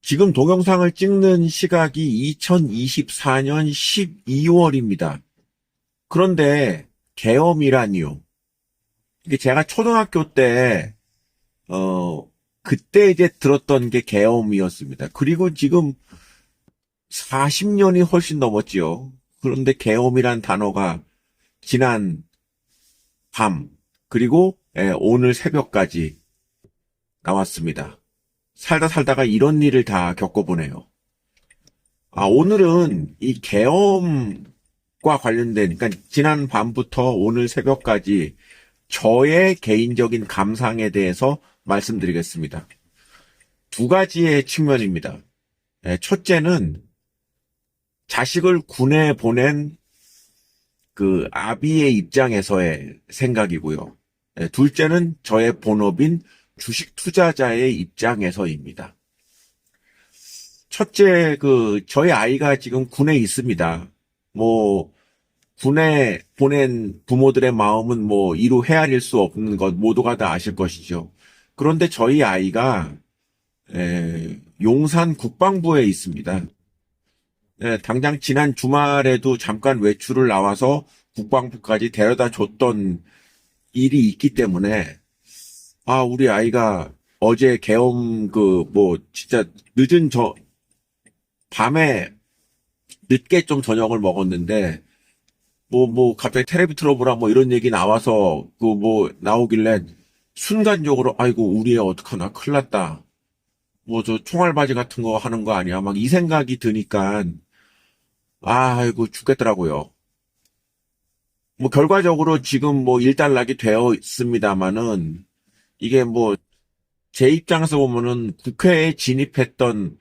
지금 동영상을 찍는 시각이 2024년 12월입니다. 그런데 계엄이라니요. 이게 제가 초등학교 때, 그때 이제 들었던 게 계엄이었습니다. 그리고 지금 40년이 훨씬 넘었지요. 그런데 계엄이란 단어가 지난 밤, 그리고 오늘 새벽까지 나왔습니다. 살다 살다가 이런 일을 다 겪어보네요. 오늘은 이 계엄과 관련된, 그러니까 지난 밤부터 오늘 새벽까지 저의 개인적인 감상에 대해서 말씀드리겠습니다. 두 가지의 측면입니다. 첫째는 자식을 군에 보낸 그 아비의 입장에서의 생각이고요. 둘째는 저의 본업인 주식 투자자의 입장에서입니다. 첫째, 저희 아이가 지금 군에 있습니다. 군에 보낸 부모들의 마음은 이루 헤아릴 수 없는 것 모두가 다 아실 것이죠. 그런데 저희 아이가, 용산 국방부에 있습니다. 당장 지난 주말에도 잠깐 외출을 나와서 국방부까지 데려다 줬던 일이 있기 때문에, 우리 아이가 어제 계엄, 진짜 늦은 밤에 늦게 좀 저녁을 먹었는데, 갑자기 텔레비 틀어보라, 이런 얘기 나와서, 나오길래, 순간적으로, 아이고, 우리 애 어떡하나, 큰일 났다. 저 총알바지 같은 거 하는 거 아니야. 막 이 생각이 드니까, 아이고, 죽겠더라고요. 결과적으로 지금 일단락이 되어 있습니다만은, 이게 제 입장에서 보면은 국회에 진입했던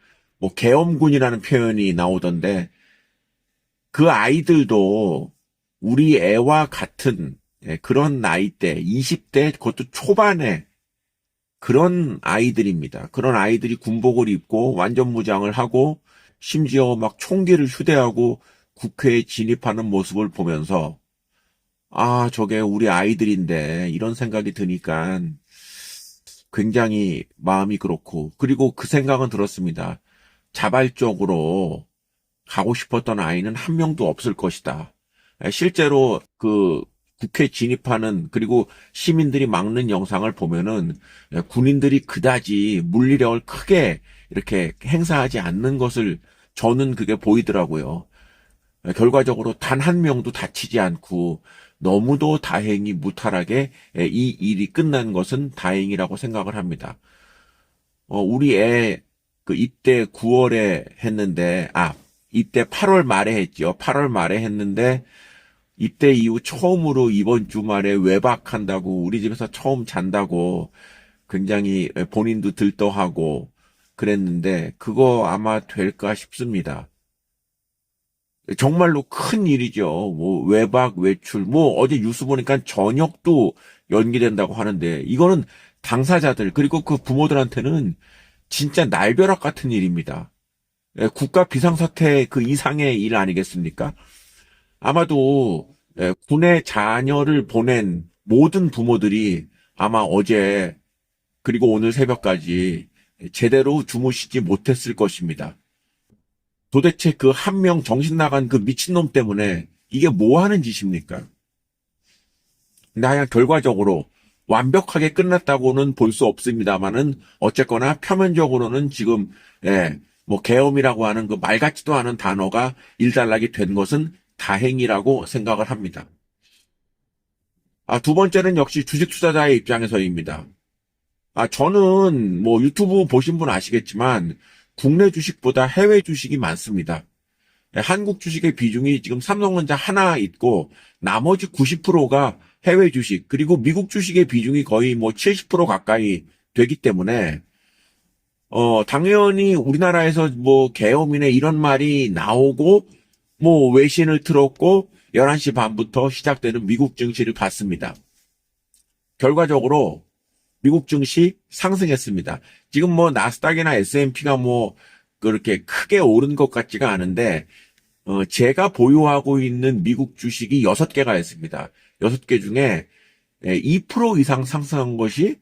계엄군이라는 표현이 나오던데 그 아이들도 우리 애와 같은 그런 나이대 20대 그것도 초반에 그런 아이들입니다. 그런 아이들이 군복을 입고 완전 무장을 하고 심지어 막 총기를 휴대하고 국회에 진입하는 모습을 보면서 저게 우리 아이들인데 이런 생각이 드니까 굉장히 마음이 그렇고, 그리고 그 생각은 들었습니다. 자발적으로 가고 싶었던 아이는 한 명도 없을 것이다. 실제로 국회 진입하는, 그리고 시민들이 막는 영상을 보면은 군인들이 그다지 물리력을 크게 이렇게 행사하지 않는 것을 저는 그게 보이더라고요. 결과적으로 단 한 명도 다치지 않고 너무도 다행히 무탈하게 이 일이 끝난 것은 다행이라고 생각을 합니다. 우리 애 입대 9월에 했는데, 입대 8월 말에 했죠. 8월 말에 했는데 입대 이후 처음으로 이번 주말에 외박한다고 우리 집에서 처음 잔다고 굉장히 본인도 들떠하고 그랬는데 그거 아마 될까 싶습니다. 정말로 큰 일이죠. 외박, 외출, 어제 뉴스 보니까 전역도 연기된다고 하는데, 이거는 당사자들, 그리고 그 부모들한테는 진짜 날벼락 같은 일입니다. 국가 비상사태 그 이상의 일 아니겠습니까? 아마도, 군에 자녀를 보낸 모든 부모들이 아마 어제, 그리고 오늘 새벽까지 제대로 주무시지 못했을 것입니다. 도대체 그 한 명 정신 나간 그 미친놈 때문에 이게 뭐 하는 짓입니까? 근데 하여간 결과적으로 완벽하게 끝났다고는 볼 수 없습니다만은 어쨌거나 표면적으로는 지금 계엄이라고 하는 그 말 같지도 않은 단어가 일단락이 된 것은 다행이라고 생각을 합니다. 두 번째는 역시 주식 투자자의 입장에서입니다. 저는 유튜브 보신 분 아시겠지만 국내 주식보다 해외 주식이 많습니다. 한국 주식의 비중이 지금 삼성전자 하나 있고 나머지 90%가 해외 주식, 그리고 미국 주식의 비중이 거의 70% 가까이 되기 때문에 당연히 우리나라에서 계엄이네 이런 말이 나오고 외신을 틀었고 11시 반부터 시작되는 미국 증시를 봤습니다. 결과적으로 미국 증시 상승했습니다. 지금 나스닥이나 S&P가 그렇게 크게 오른 것 같지가 않은데, 제가 보유하고 있는 미국 주식이 6개가 있습니다. 6개 중에 2% 이상 상승한 것이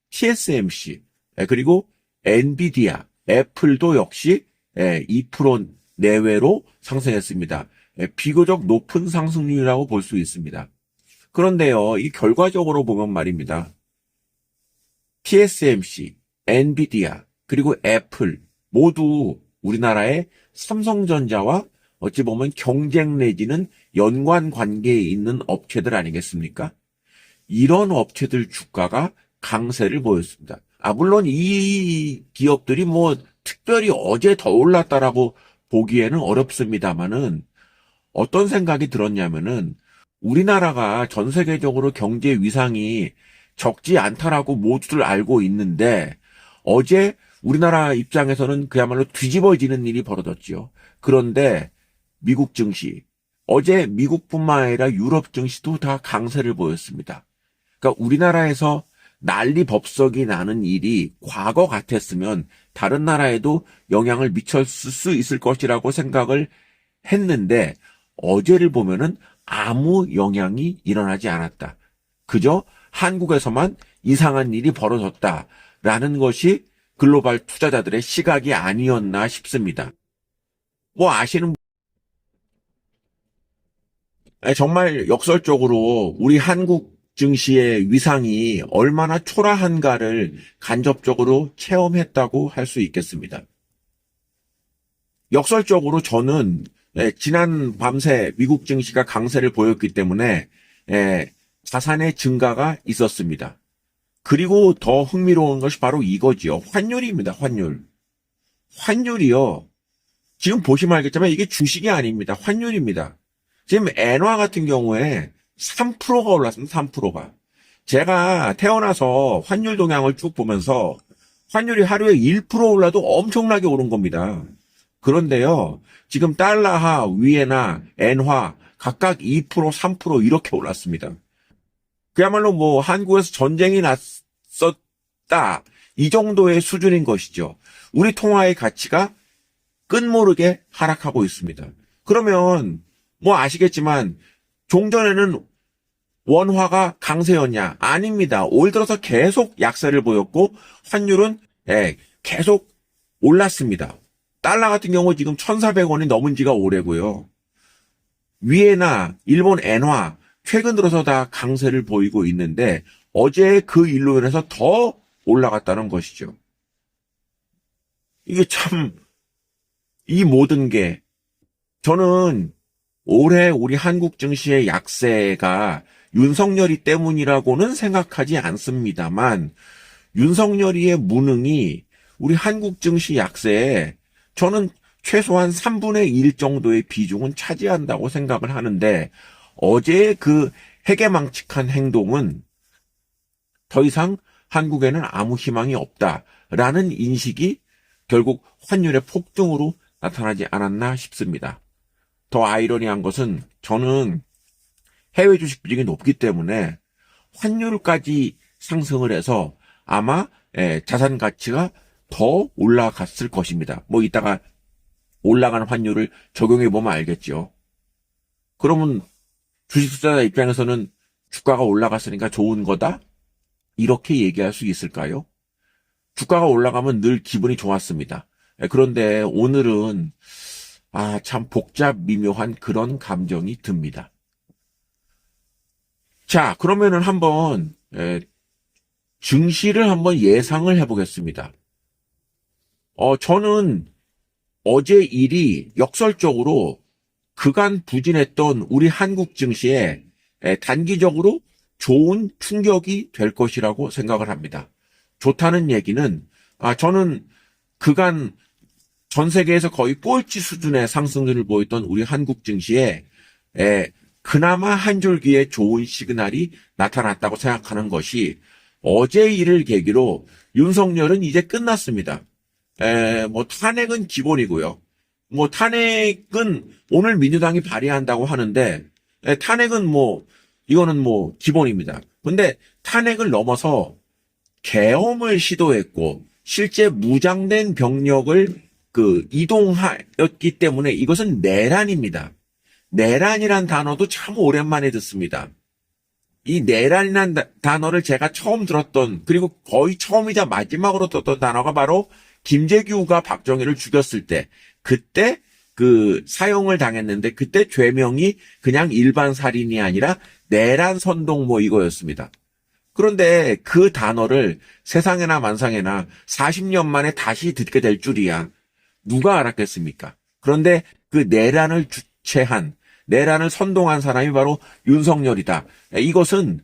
TSMC, 그리고 엔비디아, 애플도 역시 2% 내외로 상승했습니다. 비교적 높은 상승률이라고 볼 수 있습니다. 그런데요, 이 결과적으로 보면 말입니다. TSMC, 엔비디아, 그리고 애플 모두 우리나라의 삼성전자와 어찌 보면 경쟁 내지는 연관 관계에 있는 업체들 아니겠습니까? 이런 업체들 주가가 강세를 보였습니다. 물론 이 기업들이 뭐 특별히 어제 더 올랐다라고 보기에는 어렵습니다만은 어떤 생각이 들었냐면은 우리나라가 전 세계적으로 경제 위상이 적지 않다라고 모두들 알고 있는데 어제 우리나라 입장에서는 그야말로 뒤집어지는 일이 벌어졌지요. 그런데 미국 증시, 어제 미국뿐만 아니라 유럽 증시도 다 강세를 보였습니다. 그러니까 우리나라에서 난리 법석이 나는 일이 과거 같았으면 다른 나라에도 영향을 미쳤을 수 있을 것이라고 생각을 했는데 어제를 보면은 아무 영향이 일어나지 않았다. 그저 한국에서만 이상한 일이 벌어졌다라는 것이 글로벌 투자자들의 시각이 아니었나 싶습니다. 뭐 아시는 정말 역설적으로 우리 한국 증시의 위상이 얼마나 초라한가를 간접적으로 체험했다고 할 수 있겠습니다. 역설적으로 저는 지난 밤새 미국 증시가 강세를 보였기 때문에 자산의 증가가 있었습니다. 그리고 더 흥미로운 것이 바로 이거지요. 환율입니다. 환율이요. 지금 보시면 알겠지만 이게 주식이 아닙니다. 환율입니다. 지금 엔화 같은 경우에 3%가 올랐습니다. 3%가. 제가 태어나서 환율 동향을 쭉 보면서 환율이 하루에 1% 올라도 엄청나게 오른 겁니다. 그런데요, 지금 달러화, 위에나 엔화 각각 2%, 3% 이렇게 올랐습니다. 그야말로 뭐 한국에서 전쟁이 났었다 이 정도의 수준인 것이죠. 우리 통화의 가치가 끝모르게 하락하고 있습니다. 그러면 뭐 아시겠지만 종전에는 원화가 강세였냐? 아닙니다. 올 들어서 계속 약세를 보였고 환율은 계속 올랐습니다. 달러 같은 경우 지금 1,400원이 넘은 지가 오래고요. 위에나 일본 엔화 최근 들어서 다 강세를 보이고 있는데 어제 그 일로 인해서 더 올라갔다는 것이죠. 이게 참 이 모든 게 저는 올해 우리 한국 증시의 약세가 윤석열이 때문이라고는 생각하지 않습니다만 윤석열이의 무능이 우리 한국 증시 약세에 저는 최소한 3분의 1 정도의 비중은 차지한다고 생각을 하는데 어제의 그 해괴망측한 행동은 더 이상 한국에는 아무 희망이 없다라는 인식이 결국 환율의 폭등으로 나타나지 않았나 싶습니다. 더 아이러니한 것은 저는 해외 주식 비중이 높기 때문에 환율까지 상승을 해서 아마 자산 가치가 더 올라갔을 것입니다. 뭐 이따가 올라가는 환율을 적용해 보면 알겠죠. 그러면 주식 투자자 입장에서는 주가가 올라갔으니까 좋은 거다? 이렇게 얘기할 수 있을까요? 주가가 올라가면 늘 기분이 좋았습니다. 그런데 오늘은 참 복잡 미묘한 그런 감정이 듭니다. 자, 그러면은 한번 증시를 한번 예상을 해보겠습니다. 저는 어제 일이 역설적으로 그간 부진했던 우리 한국 증시에 단기적으로 좋은 충격이 될 것이라고 생각을 합니다. 좋다는 얘기는 저는 그간 전 세계에서 거의 꼴찌 수준의 상승률을 보였던 우리 한국 증시에 그나마 한 줄기의 좋은 시그널이 나타났다고 생각하는 것이 어제 일을 계기로 윤석열은 이제 끝났습니다. 뭐 탄핵은 기본이고요. 뭐 탄핵은 오늘 민주당이 발의한다고 하는데 탄핵은 뭐 이거는 뭐 기본입니다. 근데 탄핵을 넘어서 계엄을 시도했고 실제 무장된 병력을 이동하였기 때문에 이것은 내란입니다. 내란이란 단어도 참 오랜만에 듣습니다. 이 내란이란 단어를 제가 처음 들었던 그리고 거의 처음이자 마지막으로 듣던 단어가 바로 김재규가 박정희를 죽였을 때 그때 그 사형을 당했는데 그때 죄명이 그냥 일반 살인이 아니라 내란 선동 이거였습니다. 그런데 그 단어를 세상에나 만상에나 40년 만에 다시 듣게 될 줄이야. 누가 알았겠습니까? 그런데 그 내란을 주최한, 내란을 선동한 사람이 바로 윤석열이다. 이것은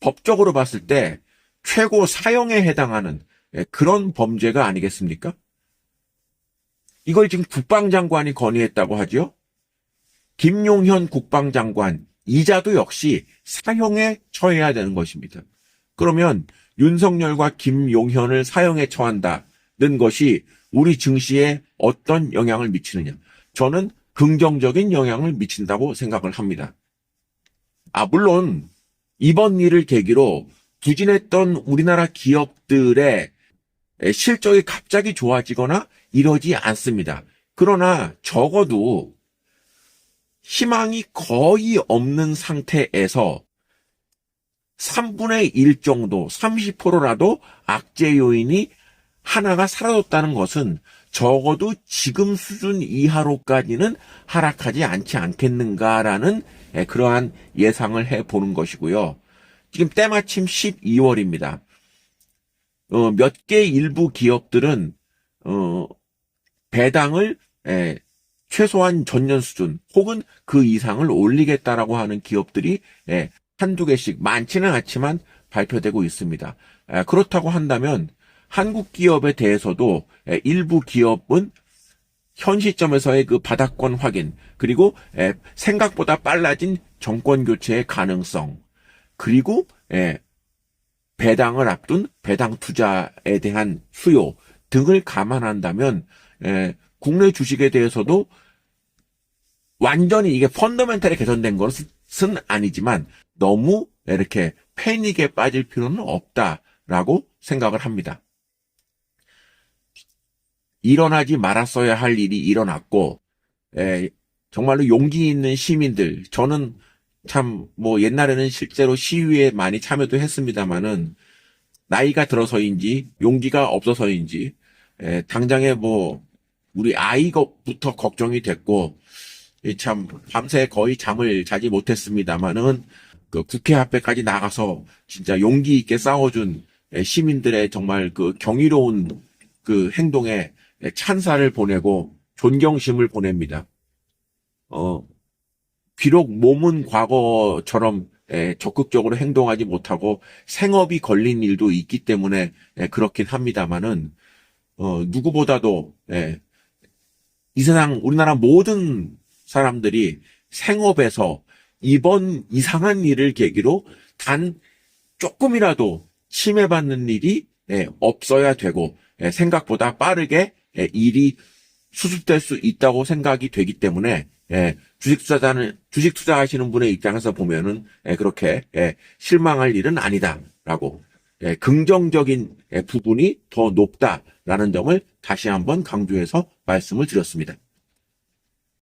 법적으로 봤을 때 최고 사형에 해당하는 그런 범죄가 아니겠습니까? 이걸 지금 국방장관이 건의했다고 하죠. 김용현 국방장관 이자도 역시 사형에 처해야 되는 것입니다. 그러면 윤석열과 김용현을 사형에 처한다는 것이 우리 증시에 어떤 영향을 미치느냐? 저는 긍정적인 영향을 미친다고 생각을 합니다. 물론 이번 일을 계기로 부진했던 우리나라 기업들의 실적이 갑자기 좋아지거나 이러지 않습니다. 그러나 적어도 희망이 거의 없는 상태에서 3분의 1 정도, 30%라도 악재 요인이 하나가 사라졌다는 것은 적어도 지금 수준 이하로까지는 하락하지 않지 않겠는가라는 그러한 예상을 해보는 것이고요. 지금 때마침 12월입니다. 몇 개 일부 기업들은 배당을 최소한 전년 수준 혹은 그 이상을 올리겠다라고 하는 기업들이 한두 개씩 많지는 않지만 발표되고 있습니다. 그렇다고 한다면 한국 기업에 대해서도 일부 기업은 현 시점에서의 그 바닥권 확인, 그리고 생각보다 빨라진 정권 교체의 가능성, 그리고 배당을 앞둔 배당 투자에 대한 수요 등을 감안한다면 국내 주식에 대해서도 완전히 이게 펀더멘탈이 개선된 것은 아니지만 너무 이렇게 패닉에 빠질 필요는 없다라고 생각을 합니다. 일어나지 말았어야 할 일이 일어났고 정말로 용기 있는 시민들, 저는 참 옛날에는 실제로 시위에 많이 참여도 했습니다마는 나이가 들어서인지 용기가 없어서인지 당장에 우리 아이부터 걱정이 됐고 참 밤새 거의 잠을 자지 못했습니다마는 그 국회 앞에까지 나가서 진짜 용기 있게 싸워준 시민들의 정말 그 경이로운 그 행동에 찬사를 보내고 존경심을 보냅니다. 비록 몸은 과거처럼 적극적으로 행동하지 못하고 생업이 걸린 일도 있기 때문에 그렇긴 합니다만은 누구보다도 이 세상 우리나라 모든 사람들이 생업에서 이번 이상한 일을 계기로 단 조금이라도 침해받는 일이 없어야 되고 생각보다 빠르게 일이 수습될 수 있다고 생각이 되기 때문에 주식 투자하시는 분의 입장에서 보면은 그렇게 실망할 일은 아니다라고 긍정적인 부분이 더 높다라는 점을 다시 한번 강조해서 말씀을 드렸습니다.